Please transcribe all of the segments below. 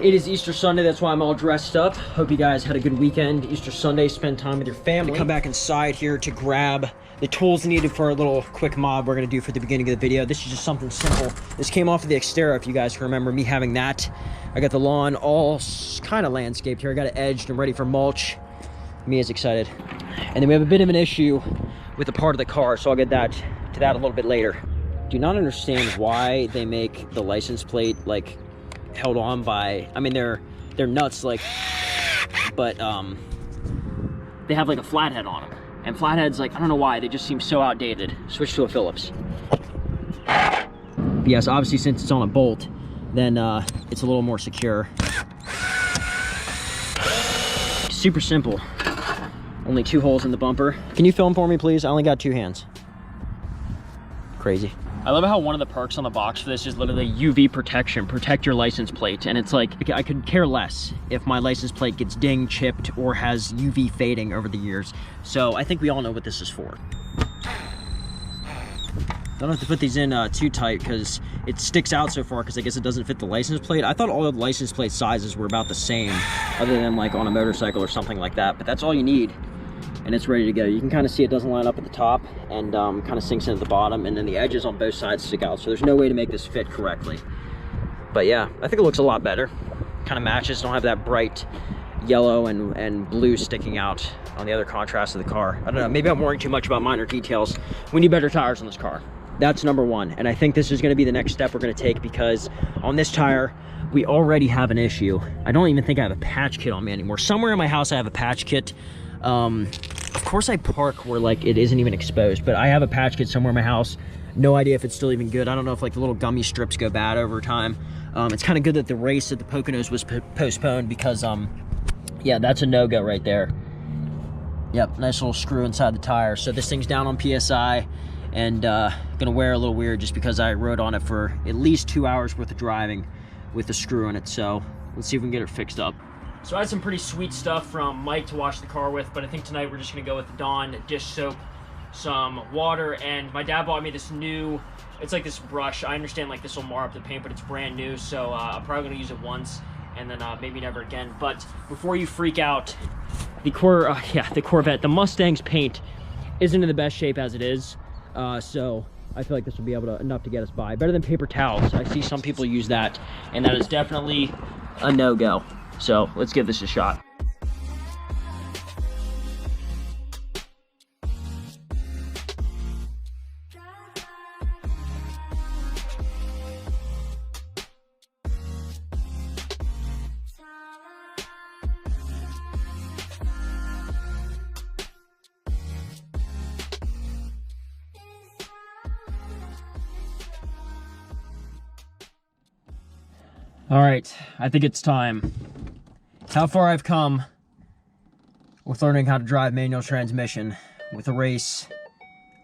it is Easter Sunday. That's why I'm all dressed up. Hope you guys had a good weekend. Easter Sunday, spend time with your family. Come back inside here to grab the tools needed for a little quick mod we're gonna do for the beginning of the video. This is just something simple. This came off of the Xterra, if you guys can remember me having that. I got the lawn all kind of landscaped here. I got it edged and ready for mulch. Me is excited. And then we have a bit of an issue with the part of the car, so I'll get to that a little bit later. Do not understand why they make the license plate like held on by, I mean they're nuts, like, but they have like a flathead on them, and flatheads, like, I don't know why, they just seem so outdated. Switch to a Phillips. Yes, obviously since it's on a bolt, then it's a little more secure. Super simple. Only 2 holes in the bumper. Can you film for me, please? I only got 2 hands. Crazy. I love how one of the perks on the box for this is literally UV protection. Protect your license plate. And it's like, I could care less if my license plate gets dinged, chipped, or has UV fading over the years. So I think we all know what this is for. Don't have to put these in too tight because it sticks out so far, because I guess it doesn't fit the license plate. I thought all the license plate sizes were about the same, other than like on a motorcycle or something like that, but that's all you need. And it's ready to go. You can kind of see it doesn't line up at the top, and kind of sinks into the bottom, and then the edges on both sides stick out, so there's no way to make this fit correctly. But yeah, I think it looks a lot better. Kind of matches, don't have that bright yellow and blue sticking out on the other contrast of the car. I don't know, maybe I'm worrying too much about minor details. We need better tires on this car. That's number one, and I think this is going to be the next step we're going to take, because on this tire we already have an issue. I don't even think I have a patch kit on me anymore. Somewhere in my house I have a patch kit. Of course I park where like it isn't even exposed, but I have a patch kit somewhere in my house. No idea if it's still even good. I don't know if like the little gummy strips go bad over time. It's kind of good that the race at the Poconos was postponed, because yeah, that's a no-go right there. Yep, nice little screw inside the tire. So this thing's down on PSI, and gonna wear a little weird just because I rode on it for at least 2 hours worth of driving with the screw in it. So let's see if we can get it fixed up. So I had some pretty sweet stuff from Mike to wash the car with, but I think tonight we're just gonna go with the Dawn dish soap, some water, and my dad bought me this new, it's like this brush. I understand like this will mar up the paint, but it's brand new, so I'm probably gonna use it once and then maybe never again. But before you freak out, the CoRvEtTe, the Mustang's paint isn't in the best shape as it is, so I feel like this will be able to enough to get us by. Better than paper towels. I see some people use that, and that is definitely a no-go. So let's give this a shot. All right, I think it's time. How far I've come with learning how to drive manual transmission with a race.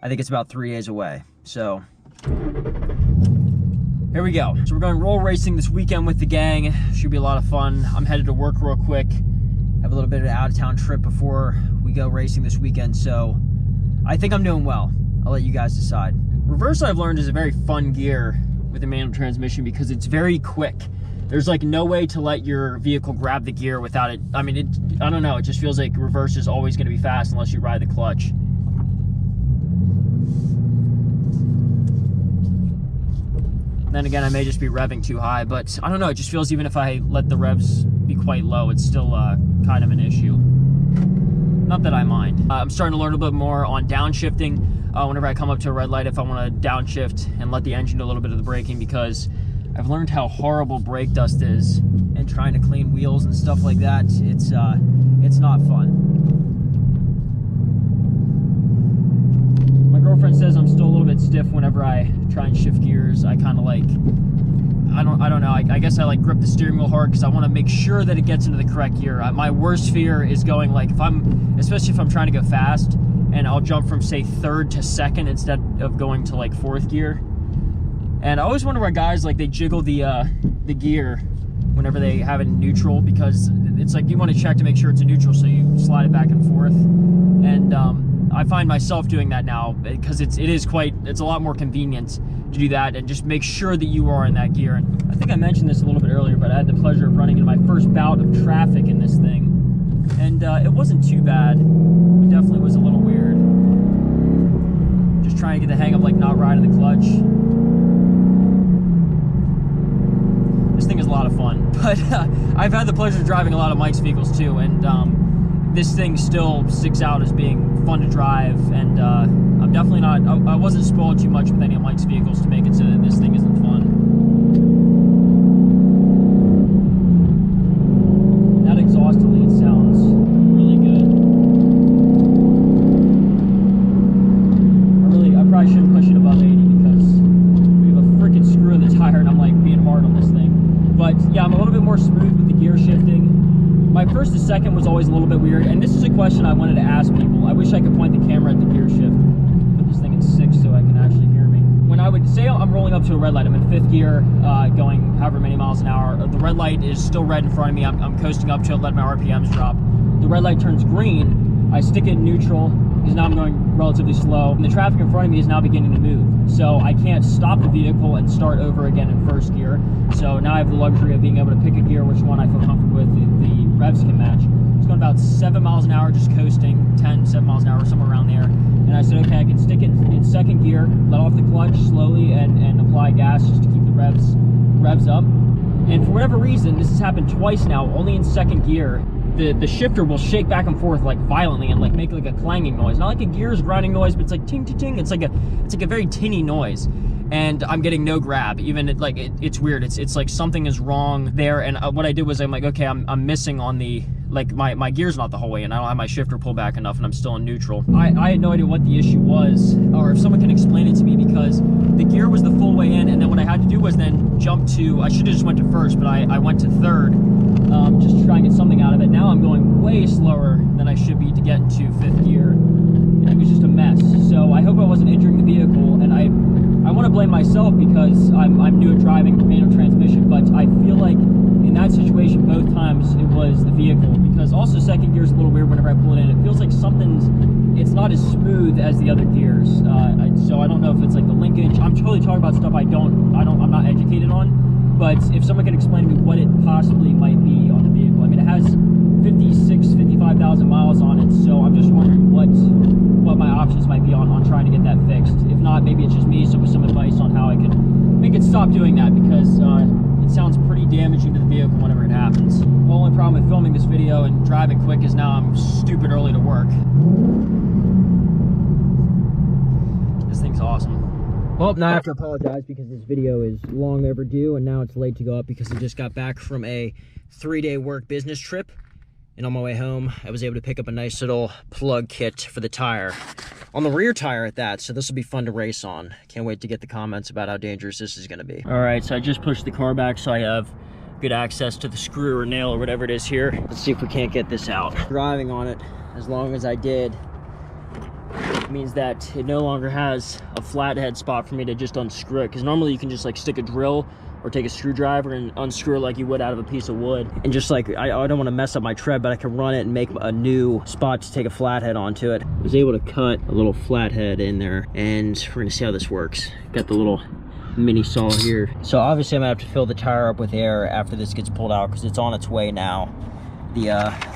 I think it's about 3 days away. So here we go. So we're going roll racing this weekend with the gang. Should be a lot of fun. I'm headed to work real quick. Have a little bit of an out-of-town trip before we go racing this weekend. So I think I'm doing well. I'll let you guys decide. Reverse, I've learned, is a very fun gear with a manual transmission because it's very quick. There's like no way to let your vehicle grab the gear without it. I mean, I don't know, it just feels like reverse is always gonna be fast unless you ride the clutch. Then again, I may just be revving too high, but I don't know, it just feels even if I let the revs be quite low, it's still kind of an issue. Not that I mind. I'm starting to learn a little bit more on downshifting. Whenever I come up to a red light, if I wanna downshift and let the engine do a little bit of the braking, because I've learned how horrible brake dust is, and trying to clean wheels and stuff like that, it's not fun. My girlfriend says I'm still a little bit stiff whenever I try and shift gears. I kind of like, I don't know, I guess I like grip the steering wheel hard because I want to make sure that it gets into the correct gear. My worst fear is going like, especially if I'm trying to go fast, and I'll jump from say 3rd to 2nd instead of going to like 4th gear. And I always wonder why guys, like, they jiggle the gear whenever they have it in neutral, because it's like you want to check to make sure it's in neutral, so you slide it back and forth. And I find myself doing that now because it's a lot more convenient to do that and just make sure that you are in that gear. And I think I mentioned this a little bit earlier, but I had the pleasure of running into my first bout of traffic in this thing. And it wasn't too bad. It definitely was a little weird. Just trying to get the hang of like not riding the clutch. This thing is a lot of fun, but I've had the pleasure of driving a lot of Mike's vehicles too, and this thing still sticks out as being fun to drive, and I'm definitely not, I wasn't spoiled too much with any of Mike's vehicles to make it so that this thing isn't fun. That exhaust lead sounds really good. I probably shouldn't push it above 80 because we have a freaking screw in the tire and I'm like being hard on this thing. But yeah, I'm a little bit more smooth with the gear shifting. My first to second was always a little bit weird, and this is a question I wanted to ask people. I wish I could point the camera at the gear shift. Put this thing in 6 so I can actually hear me. When I would say I'm rolling up to a red light, I'm in 5th gear, going however many miles an hour. The red light is still red in front of me. I'm coasting up to it, let my RPMs drop. The red light turns green. I stick it in neutral because now I'm going relatively slow, and the traffic in front of me is now beginning to move. So I can't stop the vehicle and start over again in 1st gear. So now I have the luxury of being able to pick a gear which one I feel comfortable with. The revs can match. It's going about 7 miles an hour, just coasting, 7 miles an hour, somewhere around there. And I said, okay, I can stick it in 2nd gear, let off the clutch slowly, and apply gas just to keep the revs up. And for whatever reason, this has happened twice now, only in 2nd gear. The shifter will shake back and forth like violently and like make like a clanging noise. Not like a gears grinding noise, but it's like ting ting ting. It's like a very tinny noise. And I'm getting no grab. Even it's weird. It's like something is wrong there. And what I did was I'm like, okay, I'm missing on the, like my gear's not the whole way in. I don't have my shifter pulled back enough and I'm still in neutral. I had no idea what the issue was, or if someone can explain it to me, because the gear was the full way in, and then what I had to do was then jump to, I should have just went to 1st, but I went to 3rd, just to try and get something out of it. Now I'm going way slower than I should be to get into 5th gear. And it was just a mess. So I hope I wasn't injuring the vehicle, and I want to blame myself because I'm new at driving manual transmission, but I feel like in that situation both times it was the vehicle, because also 2nd gear is a little weird whenever I pull it in. It feels like it's not as smooth as the other gears. So I don't know if it's like the linkage. I'm totally talking about stuff I'm not educated on, but if someone can explain to me what it possibly might be on the vehicle. I mean, it has 55,000 miles on it, so I'm just wondering what my options might be on trying to get that fixed. If not, maybe it's just me, so with some advice on how I can make it stop doing that, because it sounds pretty damaging to the vehicle whenever it happens. The only problem with filming this video and driving quick is now I'm stupid early to work. This thing's awesome. Well, now I have to apologize because this video is long overdue and now it's late to go up because I just got back from a 3-day work business trip. And on my way home, I was able to pick up a nice little plug kit for the tire. On the rear tire at that, so this will be fun to race on. Can't wait to get the comments about how dangerous this is gonna be. All right, so I just pushed the car back so I have good access to the screw or nail or whatever it is here. Let's see if we can't get this out. Driving on it, as long as I did, means that it no longer has a flathead spot for me to just unscrew it, because normally you can just like stick a drill or take a screwdriver and unscrew it like you would out of a piece of wood. And just like, I don't want to mess up my tread, but I can run it and make a new spot to take a flathead onto it. I was able to cut a little flathead in there, and we're gonna see how this works. Got the little mini saw here. So obviously I'm gonna have to fill the tire up with air after this gets pulled out because it's on its way now. The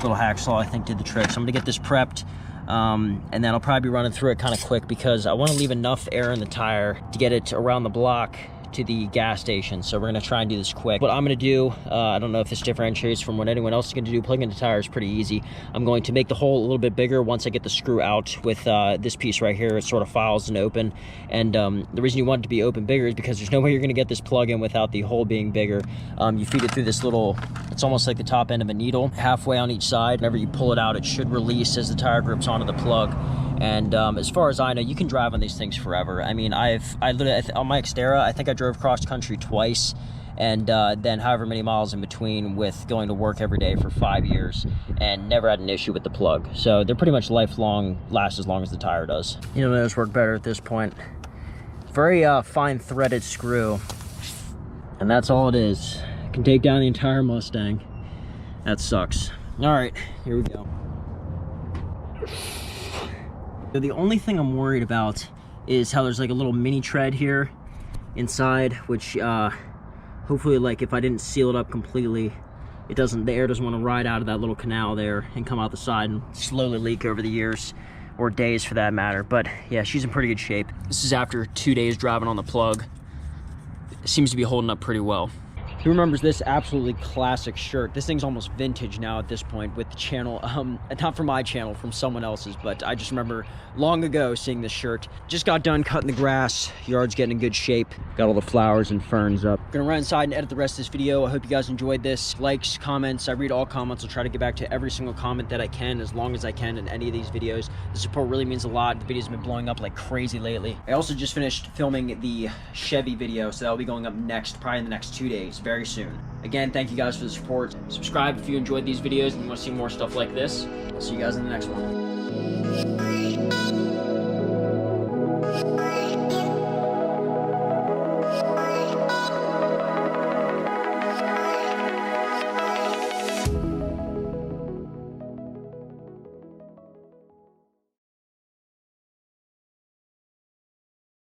little hacksaw I think did the trick. So I'm gonna get this prepped. And then I'll probably be running through it kind of quick because I want to leave enough air in the tire to get it around the block to the gas station. So we're gonna try and do this quick. What I'm gonna do, I don't know if this differentiates from what anyone else is gonna do. Plugging the tire is pretty easy. I'm going to make the hole a little bit bigger once I get the screw out with this piece right here. It sort of files and open. And the reason you want it to be open bigger is because there's no way you're gonna get this plug in without the hole being bigger. You feed it through this little, it's almost like the top end of a needle, halfway on each side. Whenever you pull it out, it should release as the tire grips onto the plug. And as far as I know, you can drive on these things forever. I mean, I literally, on my Xterra, I think I drove cross country twice, and then however many miles in between with going to work every day for 5 years, and never had an issue with the plug. So they're pretty much lifelong, last as long as the tire does. You'll notice work better at this point. Very fine threaded screw, and that's all it is. It can take down the entire Mustang. That sucks. All right, here we go. The only thing I'm worried about is how there's like a little mini tread here inside, which hopefully, like, if I didn't seal it up completely, the air doesn't want to ride out of that little canal there and come out the side and slowly leak over the years, or days for that matter. But yeah, she's in pretty good shape. This is after 2 days driving on the plug. It seems to be holding up pretty well. Who remembers this absolutely classic shirt? This thing's almost vintage now at this point with the channel. Not from my channel, from someone else's, but I just remember long ago seeing this shirt. Just got done cutting the grass. Yard's getting in good shape. Got all the flowers and ferns up. Gonna run inside and edit the rest of this video. I hope you guys enjoyed this. Likes, comments, I read all comments. I'll try to get back to every single comment that I can, as long as I can in any of these videos. The support really means a lot. The video's been blowing up like crazy lately. I also just finished filming the Chevy video, so that'll be going up next, probably in the next 2 days, very soon. Again, thank you guys for the support. Subscribe if you enjoyed these videos and you want to see more stuff like this. I'll see you guys in the next one.